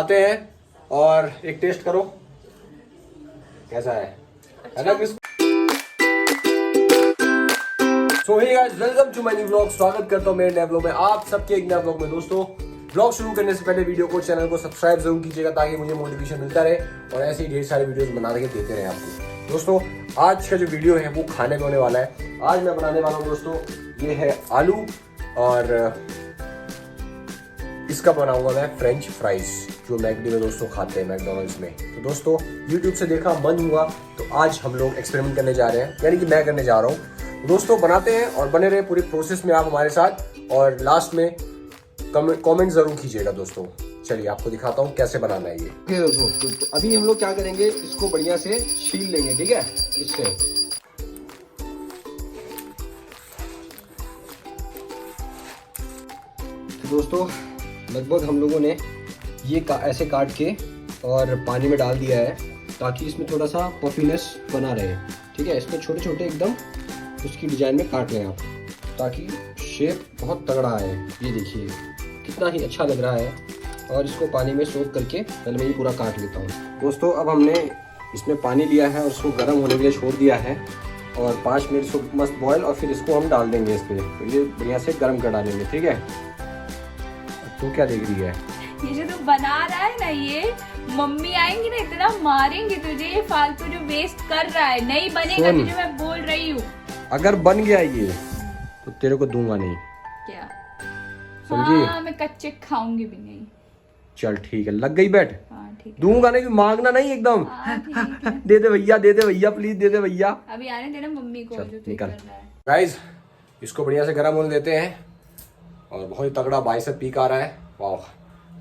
आते हैं और एक टेस्ट करो कैसा है। अच्छा। है ना crispy. So hey guys, welcome to my new vlog. स्वागत करता हूं मेरे नए व्लॉग में, आप सबके एक नए व्लॉग में। दोस्तों व्लॉग शुरू करने से पहले वीडियो को, चैनल को सब्सक्राइब जरूर कीजिएगा ताकि मुझे मोटिवेशन मिलता रहे और ऐसे ही ढेर सारे वीडियोस बना के देते रहे आपको। दोस्तों आज का जो वीडियो है वो खाने में होने वाला है। आज मैं बनाने वाला हूँ दोस्तों, ये है आलू और इसका बनाऊंगा मैं फ्रेंच फ्राइज, जो मैकडी में दोस्तों खाते हैं मैकडोनल्ड्स में। तो दोस्तों यूट्यूब से देखा, मन हुआ तो आज हम लोग एक्सपेरिमेंट करने जा रहे हैं, यानी कि मैं करने जा रहा हूँ। दोस्तों बनाते हैं और बने रहे पूरी प्रोसेस में आप हमारे साथ, और लास्ट में कमेंट जरूर कीजिएगा दोस्तों। चलिए आपको दिखाता हूँ कैसे बनाना है ये। दोस्तों तो अभी हम लोग क्या करेंगे, इसको बढ़िया से छील लेंगे, ठीक है। इससे तो दोस्तों लगभग हम लोगों ने ये ऐसे काट के और पानी में डाल दिया है ताकि इसमें थोड़ा सा पफीनेस बना रहे, ठीक है। इसमें छोटे छोटे एकदम उसकी डिजाइन में काट लें आप, ताकि शेप बहुत तगड़ा आए। ये देखिए कितना ही अच्छा लग रहा है। और इसको पानी में सोख करके पहले मैं ये पूरा काट लेता हूँ। दोस्तों अब हमने इसमें पानी लिया है और इसको गर्म होने के लिए छोड़ दिया है, और 5 मिनट इसको मस्त बॉयल, और फिर इसको हम डाल देंगे इस पर। तो ये बढ़िया से गर्म कर डालेंगे, ठीक है। तो क्या देख रही है, ये जो तू बना रहा है ना, ये मम्मी आएंगी ना इतना मारेंगे तुझे, ये फालतू जो वेस्ट कर रहा है। नहीं बनेगा तुझे, मैं बोल रही हूँ। अगर बन गया ये तो तेरे को दूंगा नहीं, क्या समझी? हाँ, मैं कच्चे खाऊंगी भी नहीं। चल ठीक है, लग गई बैठ। हाँ ठीक है। दूंगा नहीं, मांगना नहीं एकदम। हाँ, ठीक है। दे दे भैया, दे दे भैया, प्लीज दे दे भैया। अभी आने देना मम्मी को, जो तू कर रहा है। गाइस इसको बढ़िया से गर्म होने देते हैं, और बहुत ही तगड़ा बाइसेप पीक आ रहा है, वाह।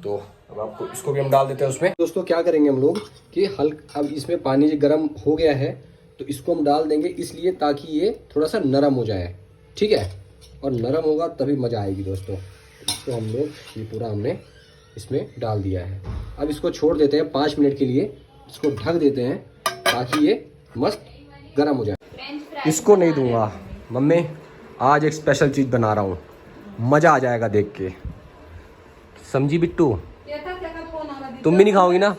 तो अब आपको इसको भी हम डाल देते हैं उसमें। दोस्तों क्या करेंगे हम लोग कि अब इसमें पानी गर्म हो गया है तो इसको हम डाल देंगे, इसलिए ताकि ये थोड़ा सा नरम हो जाए, ठीक है। और नरम होगा तभी मज़ा आएगी दोस्तों। इसको हम लोग ये पूरा हमने इसमें डाल दिया है। अब इसको छोड़ देते हैं 5 मिनट के लिए, इसको ढक देते हैं ताकि ये मस्त गर्म हो जाए। इसको नहीं दूंगा मम्मी, आज एक स्पेशल चीज़ बना रहा हूँ, मज़ा आ जाएगा देख के, समझी बिट्टू? तुम भी नहीं खाओगी ना?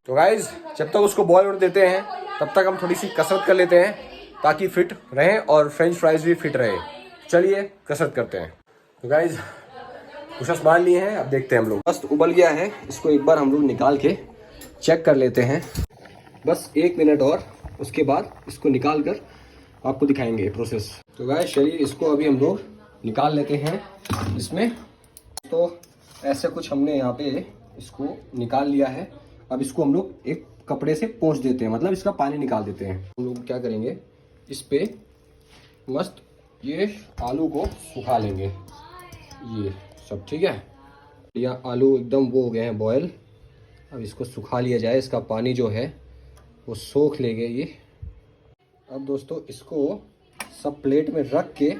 तो गाइज जब तक उसको बॉयल होने देते हैं तब तक हम थोड़ी सी कसरत कर लेते हैं ताकि फिट रहें और फ्रेंच फ्राइज भी फिट रहे। चलिए कसरत करते हैं। तो गाइज कुछ मान लिए हैं, अब देखते हैं हम लोग। मस्त उबल गया है, इसको एक बार हम लोग निकाल के चेक कर लेते हैं, बस 1 मिनट, और उसके बाद इसको निकाल कर आपको दिखाएंगे प्रोसेस। तो गाइज चलिए इसको अभी हम लोग निकाल लेते हैं इसमें। तो ऐसे कुछ हमने यहाँ पे इसको निकाल लिया है। अब इसको हम लोग एक कपड़े से पोंछ देते हैं, मतलब इसका पानी निकाल देते हैं। हम लोग क्या करेंगे, इस पे मस्त ये आलू को सुखा लेंगे, ये सब, ठीक है। या आलू एकदम वो हो गए हैं बॉयल। अब इसको सुखा लिया जाए, इसका पानी जो है वो सोख लेंगे ये। अब दोस्तों इसको सब प्लेट में रख के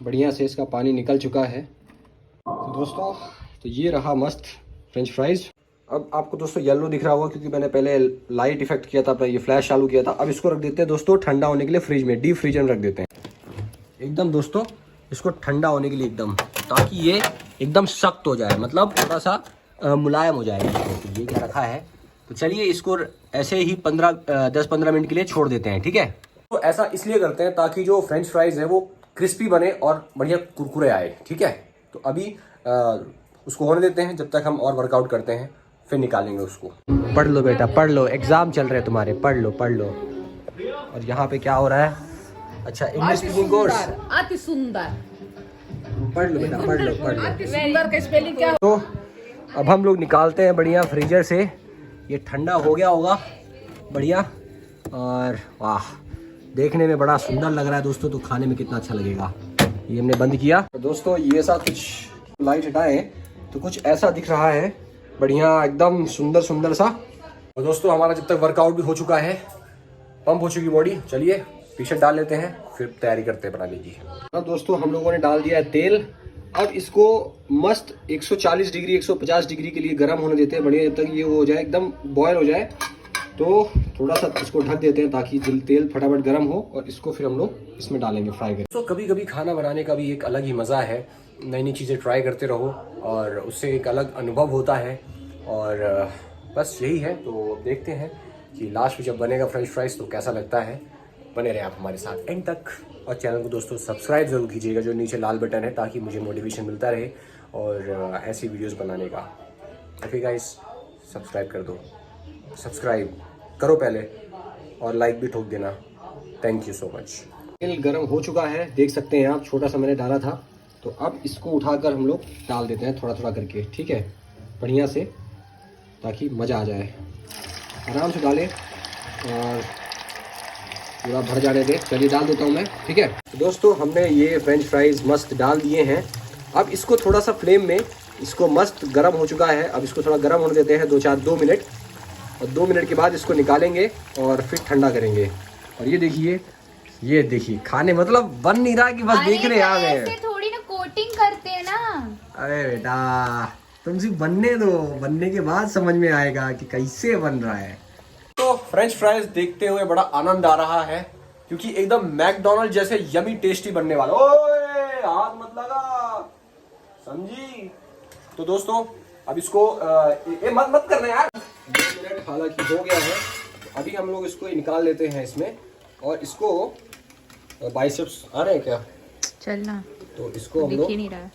बढ़िया से, इसका पानी निकल चुका है। तो दोस्तों तो ये रहा मस्त फ्रेंच फ्राइज। अब आपको दोस्तों येलो दिख रहा होगा क्योंकि मैंने पहले लाइट इफेक्ट किया था, अपना ये फ्लैश चालू किया था। अब इसको रख देते हैं दोस्तों ठंडा होने के लिए फ्रिज में, डीप फ्रीजर में रख देते हैं एकदम दोस्तों, इसको ठंडा होने के लिए एकदम, ताकि ये एकदम सख्त हो जाए, मतलब थोड़ा सा मुलायम हो जाएगा। तो ये क्या रखा है, तो चलिए इसको ऐसे ही 10-15 मिनट के लिए छोड़ देते हैं, ठीक है। तो ऐसा इसलिए करते हैं ताकि जो फ्रेंच फ्राइज है वो क्रिस्पी बने और बढ़िया कुरकुरे आए, ठीक है। तो अभी उसको होने देते हैं जब तक हम और वर्कआउट करते हैं, फिर निकालेंगे उसको। पढ़ लो बेटा, पढ़ लो, एग्जाम चल रहे हैं तुम्हारे, पढ़ लो पढ़ लो। और यहाँ पे क्या हो रहा है, अच्छा इंग्लिश स्पीकिंग कोर्स, अति सुंदर, पढ़ लो बेटा, पढ़ लो पढ़ लो। अति सुंदर का स्पेलिंग क्या? तो अब हम लोग निकालते हैं बढ़िया फ्रीजर से, ये ठंडा हो गया होगा बढ़िया, और वाह देखने में बड़ा सुंदर लग रहा है दोस्तों। तो खाने में कितना अच्छा लगेगा। ये हमने बंद किया। तो दोस्तों ये सा कुछ लाइट हटाए तो कुछ ऐसा दिख रहा है, बढ़िया एकदम सुंदर सुंदर सा। और दोस्तों हमारा जब तक वर्कआउट भी हो चुका है, पंप हो चुकी बॉडी, चलिए टी शर्ट डाल लेते हैं, फिर तैयारी करते हैं बनाने की। अब दोस्तों हम लोगों ने डाल दिया है तेल। अब इसको मस्त 140 डिग्री 150 डिग्री के लिए गर्म होने देते हैं बढ़िया, जब तक ये हो जाए एकदम बॉयल हो जाए। तो थोड़ा सा इसको ढक देते हैं ताकि तेल फटाफट गर्म हो, और इसको फिर हम लोग इसमें डालेंगे फ्राई करेंगे। तो कभी कभी खाना बनाने का भी एक अलग ही मज़ा है, नई नई चीज़ें ट्राई करते रहो और उससे एक अलग अनुभव होता है। और बस यही है। तो देखते हैं कि लास्ट में जब बनेगा फ्रेंच फ्राइज़ तो कैसा लगता है। बने रहे आप हमारे साथ एंड तक। और चैनल को दोस्तों सब्सक्राइब ज़रूर कीजिएगा, जो नीचे लाल बटन है, ताकि मुझे मोटिवेशन मिलता रहे और ऐसी वीडियोस बनाने का। ओके गाइस, सब्सक्राइब कर दो, सब्सक्राइब करो पहले और लाइक भी ठोक देना। Thank you so much. तेल गर्म हो चुका है, देख सकते हैं आप, छोटा सा मैंने डाला था। तो अब इसको उठाकर हम लोग डाल देते हैं थोड़ा थोड़ा करके, ठीक है, बढ़िया से, ताकि मज़ा आ जाए। आराम से डालें और पूरा भर जाने दें। चलिए डाल देता हूँ मैं, ठीक है। तो दोस्तों हमने ये फ्रेंच फ्राइज़ मस्त डाल दिए हैं। अब इसको थोड़ा सा फ्लेम में, इसको मस्त गर्म हो चुका है, अब इसको थोड़ा गर्म होने देते हैं 2 मिनट। और 2 मिनट के बाद इसको निकालेंगे और फिर ठंडा करेंगे। और ये देखिए खाने मतलब बन नहीं रहा कि बस देखने आ गए। ऐसे थोड़ी ना कोटिंग करते हैं ना। अरे बेटा तुम सिर्फ बनने दो, बनने के बाद समझ में आएगा कि कैसे बन रहा है। तो फ्रेंच फ्राइज देखते हुए बड़ा आनंद आ रहा है, क्योंकि एकदम मैकडोनल्ड जैसे यमी टेस्टी बनने वाला। ओए हाथ मत लगा, समझी। तो दोस्तों अब इसको मत करना यार। 2 मिनट हालांकि हो गया है। अभी हम लोग इसको निकाल लेते हैं इसमें, और इसको बाइसेप्स आ रहे हैं क्या? चलना तो इसको हम दिख लोग ही नहीं रहा है।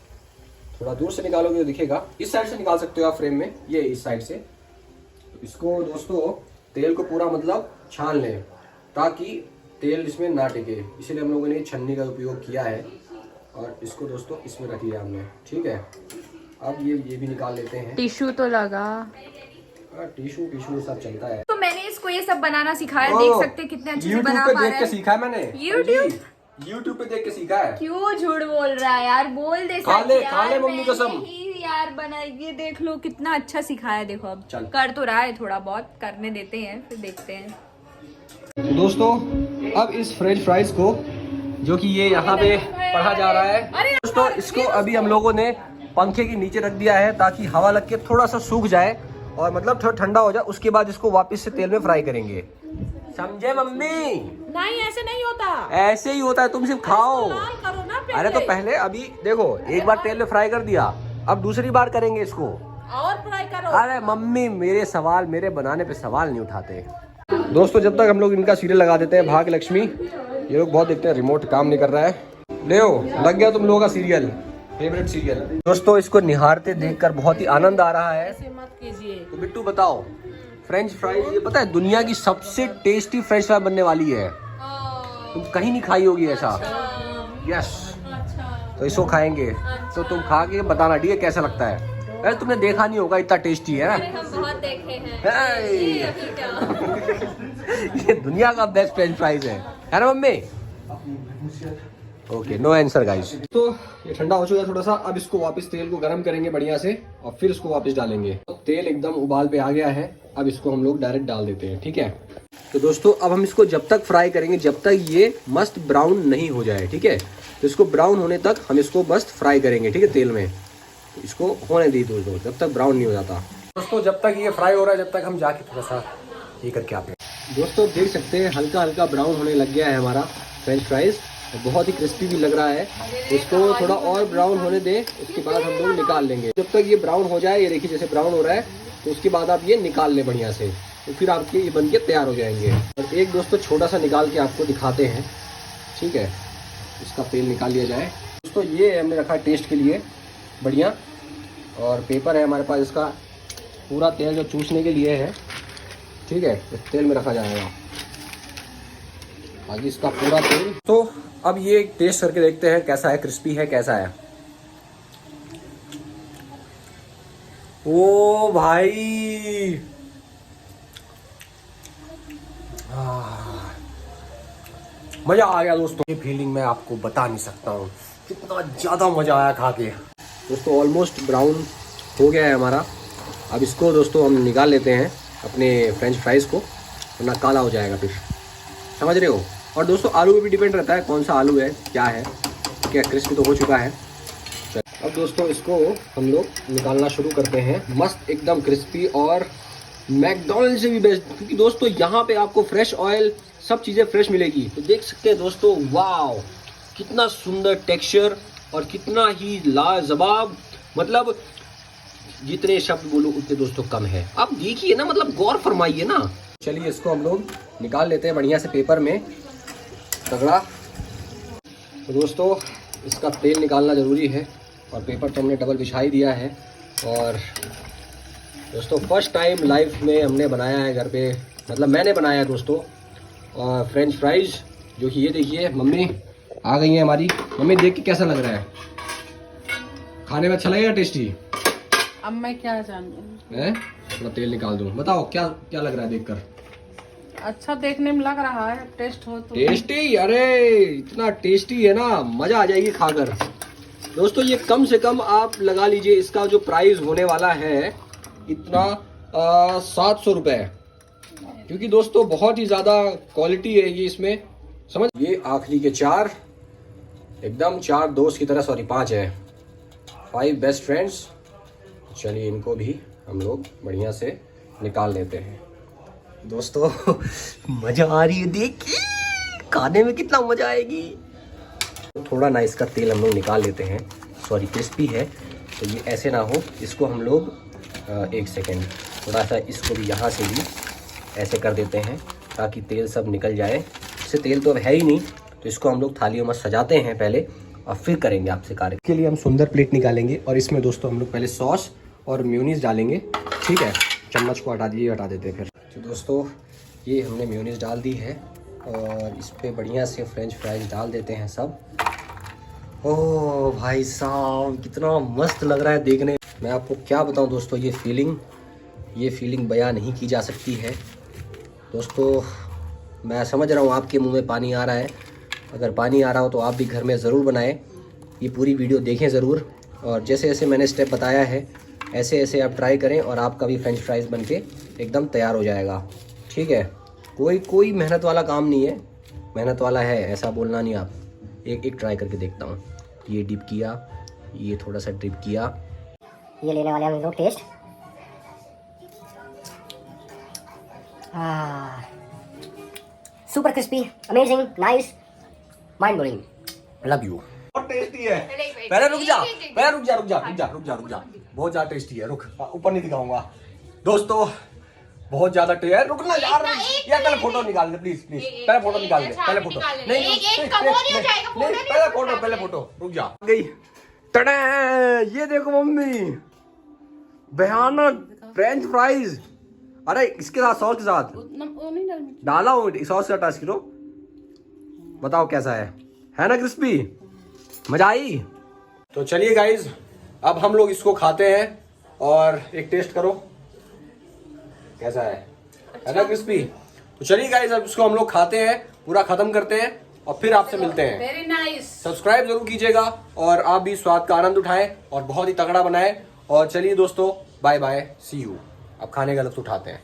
थोड़ा दूर से निकालोगे तो दिखेगा। इस साइड से निकाल सकते हो आप फ्रेम में, ये इस साइड से। तो इसको दोस्तों तेल को पूरा मतलब छान लें, ताकि तेल इसमें ना टिके, इसीलिए हम लोगों ने छन्नी का उपयोग किया है। और इसको दोस्तों इसमें रख लिया हमने, ठीक है। अब ये भी निकाल लेते हैं। टिश्यू तो लगा, टिश्यू सब चलता है। तो मैंने इसको ये सब बनाना सिखाया, देख सकते हैं कितने अच्छे से बना यूट्यूब पे पा रहा देख के है। सीखा है मैंने। यूट्यूब पे देख के सीखा है। क्यों झूठ बोल रहा है यार, बोल दे खा ले, सच खा ले यार, मम्मी कसम। मैंने ही यार बनाई, ये देख लो कितना अच्छा सिखाया। देखो अब चल। कर तो रहा है, थोड़ा बहुत करने देते हैं, फिर देखते हैं। तो दोस्तों अब इस फ्रेंच फ्राइज को, जो कि ये यहाँ पे पढ़ा जा रहा है, दोस्तों इसको अभी हम लोगों ने पंखे के नीचे रख दिया है, ताकि हवा लग के थोड़ा सा सूख जाए और मतलब थोड़ा ठंडा हो जाए। उसके बाद इसको वापस से तेल में फ्राई करेंगे, समझे मम्मी? नहीं ऐसे नहीं होता, ऐसे ही होता है, तुम सिर्फ खाओ। लाल करो ना पहले। अरे तो पहले अभी देखो, एक बार तेल में फ्राई कर दिया, अब दूसरी बार करेंगे इसको। और फ्राई करो। अरे मम्मी मेरे बनाने पे सवाल नहीं उठाते। दोस्तों जब तक हम लोग इनका सीरियल लगा देते हैं भाग्य लक्ष्मी, ये लोग बहुत देखते हैं, रिमोट काम नहीं कर रहा है। लेओ लग गया तुम लोगों का सीरियल, फेवरेट सीरियल। दोस्तों इसको निहारते देखकर बहुत ही आनंद आ रहा है। ऐसे मत कीजिए। तो बिट्टू बताओ, फ्रेंच फ्राइज ये पता है दुनिया की सबसे टेस्टी फ्रेंच फ्राई बनने वाली है। तुम कहीं नहीं खाई होगी ऐसा। यस, तो इसको खाएंगे तो तुम खा के बताना, ठीक है, कैसा लगता है। अरे तुमने देखा नहीं होगा, इतना टेस्टी है ना। हम बहुत देखे हैं। ये दुनिया का बेस्ट फ्रेंच फ्राइज है ना मम्मी? Okay, no answer guys. तो ये ठंडा हो चुका है थोड़ा सा, अब इसको वापस तेल को गरम करेंगे बढ़िया से, और फिर इसको वापस डालेंगे। तेल एकदम उबाल पे आ गया है, अब इसको हम लोग डायरेक्ट डाल देते हैं, ठीक है। तो दोस्तों अब हम इसको जब तक फ्राई करेंगे जब तक ये मस्त ब्राउन नहीं हो जाए, ठीक है। तो इसको ब्राउन होने तक हम इसको मस्त फ्राई करेंगे, ठीक है, तेल में। तो इसको होने दी दोस्तों, जब तक ब्राउन नहीं हो जाता। दोस्तों जब तक ये फ्राई हो रहा है, जब तक हम जाके थोड़ा सा ये करके आते हैं। दोस्तों देख सकते हैं हल्का हल्का ब्राउन होने लग गया है हमारा फ्रेंच फ्राइज, बहुत ही क्रिस्पी भी लग रहा है। इसको थोड़ा और ब्राउन होने दें, उसके बाद हम लोग निकाल लेंगे। जब तक ये ब्राउन हो जाए, ये देखिए जैसे ब्राउन हो रहा है, तो उसके बाद आप ये निकाल लें बढ़िया से, तो फिर आपके ये बन के तैयार हो जाएंगे। और एक दोस्तों छोटा सा निकाल के आपको दिखाते हैं, ठीक है। इसका तेल निकाल लिया जाए। दोस्तों ये हमने रखा है टेस्ट के लिए बढ़िया, और पेपर है हमारे पास, इसका पूरा तेल जो चूसने के लिए है, ठीक है, इस तेल में रखा जाएगा आगे इसका पूरा तेल। तो अब ये टेस्ट करके देखते हैं कैसा है, क्रिस्पी है कैसा है। ओ भाई मजा आ गया दोस्तों। ये फीलिंग मैं आपको बता नहीं सकता हूँ, कितना ज्यादा मजा आया खा के। दोस्तों ऑलमोस्ट ब्राउन हो गया है हमारा। अब इसको दोस्तों हम निकाल लेते हैं अपने फ्रेंच फ्राइज को, वरना काला हो जाएगा फिर, समझ रहे हो। और दोस्तों आलू पे भी डिपेंड रहता है कौन सा आलू है, क्या है, क्या क्रिस्पी तो हो चुका है। अब दोस्तों इसको हम लोग निकालना शुरू करते हैं, मस्त एकदम क्रिस्पी और मैकडोनल्ड से भी बेस्ट, क्योंकि दोस्तों यहाँ पे आपको फ्रेश ऑयल सब चीज़ें फ्रेश मिलेगी। तो देख सकते हैं दोस्तों, वाव कितना सुंदर टेक्सचर और कितना ही लाजवाब, मतलब जितने शब्द बोलो उतने दोस्तों कम है। आप देखिए ना, मतलब गौर फरमाइए ना। चलिए इसको हम लोग निकाल लेते हैं बढ़िया से पेपर में तगड़ा। तो दोस्तों इसका तेल निकालना ज़रूरी है और पेपर तो हमने डबल बिछा ही दिया है। और दोस्तों फर्स्ट टाइम लाइफ में हमने बनाया है घर पे, मतलब मैंने बनाया है दोस्तों, और फ्रेंच फ्राइज़, जो कि ये देखिए मम्मी आ गई है हमारी। मम्मी देख के कैसा लग रहा है? खाने में अच्छा लगेगा, टेस्टी? अब मैं क्या जानूं? है थोड़ा तेल निकाल दूं, बताओ क्या क्या लग रहा है देखकर? अच्छा देखने में लग रहा है, टेस्ट हो तो। टेस्टी? अरे इतना टेस्टी है ना, मजा आ जाएगी खाकर। दोस्तों ये कम से कम आप लगा लीजिए, इसका जो प्राइस होने वाला है इतना 700 रुपये, क्योंकि दोस्तों बहुत ही ज़्यादा क्वालिटी है ये इसमें, समझ। ये आखिरी के 4 एकदम 4 दोस्त की तरह, सॉरी 5 है, 5 बेस्ट फ्रेंड्स। चलिए इनको भी हम लोग बढ़िया से निकाल लेते हैं। दोस्तों मजा आ रही है, देखिए खाने में कितना मजा आएगी। थोड़ा ना इसका तेल हम लोग निकाल लेते हैं, सॉरी क्रिस्पी है तो ये ऐसे ना हो, इसको हम लोग 1 सेकेंड थोड़ा सा इसको भी यहाँ से भी ऐसे कर देते हैं ताकि तेल सब निकल जाए। इससे तेल तो अब है ही नहीं, तो इसको हम लोग थालियों में सजाते हैं पहले और फिर करेंगे आपसे कार्य। के लिए हम सुंदर प्लेट निकालेंगे और इसमें दोस्तों हम लोग पहले सॉस और मेयोनीज डालेंगे, ठीक है। चम्मच को हटा दीजिए, हटा देते हैं फिर। तो दोस्तों ये हमने मेयोनीज डाल दी है और इस पर बढ़िया से फ्रेंच फ्राइज डाल देते हैं सब। ओह भाई साहब कितना मस्त लग रहा है देखने। मैं आपको क्या बताऊं दोस्तों, ये फीलिंग बयां नहीं की जा सकती है दोस्तों। मैं समझ रहा हूँ आपके मुंह में पानी आ रहा है, अगर पानी आ रहा हो तो आप भी घर में ज़रूर बनाएं, ये पूरी वीडियो देखें ज़रूर। और जैसे जैसे मैंने स्टेप बताया है ऐसे ऐसे आप ट्राई करें और आपका भी फ्रेंच फ्राइज़ बनके एकदम तैयार हो जाएगा, ठीक है। कोई मेहनत वाला काम नहीं है, मेहनत वाला है ऐसा बोलना नहीं आप। एक ट्राई करके देखता हूँ। ये डिप किया, ये थोड़ा सा डिप किया, ये लेने वाले हम लोग taste. Super crispy, amazing, nice, mind blowing, love you. बहुत टेस्टी है। पहले रुक जा, रुक जा। बहुत ज्यादा टेस्टी है, रुक ऊपर नहीं दिखाऊंगा दोस्तों, बहुत ज्यादा टेस्टी है। रुक ना यार, पहले फोटो निकाल दे प्लीज, पहले फोटो निकाल दे, पहले फोटो पहले फोटो, रुक जा। गई टड़े, ये देखो मम्मी, भयानक फ्रेंच फ्राइज। अरे इसके साथ सॉस के साथ डाला हूँ, सॉस का टच करो, बताओ कैसा है ना क्रिस्पी? मजा आई? तो चलिए गाइज अब हम लोग इसको खाते हैं और एक टेस्ट करो कैसा है ना क्रिस्पी? तो चलिए गाइज अब इसको हम लोग खाते हैं, पूरा खत्म करते हैं और फिर आपसे मिलते हैं। Very nice. सब्सक्राइब जरूर कीजिएगा और आप भी स्वाद का आनंद उठाएं और बहुत ही तगड़ा बनाएं। और चलिए दोस्तों बाय बाय, सी यू। अब खाने का लुत्फ उठाते हैं।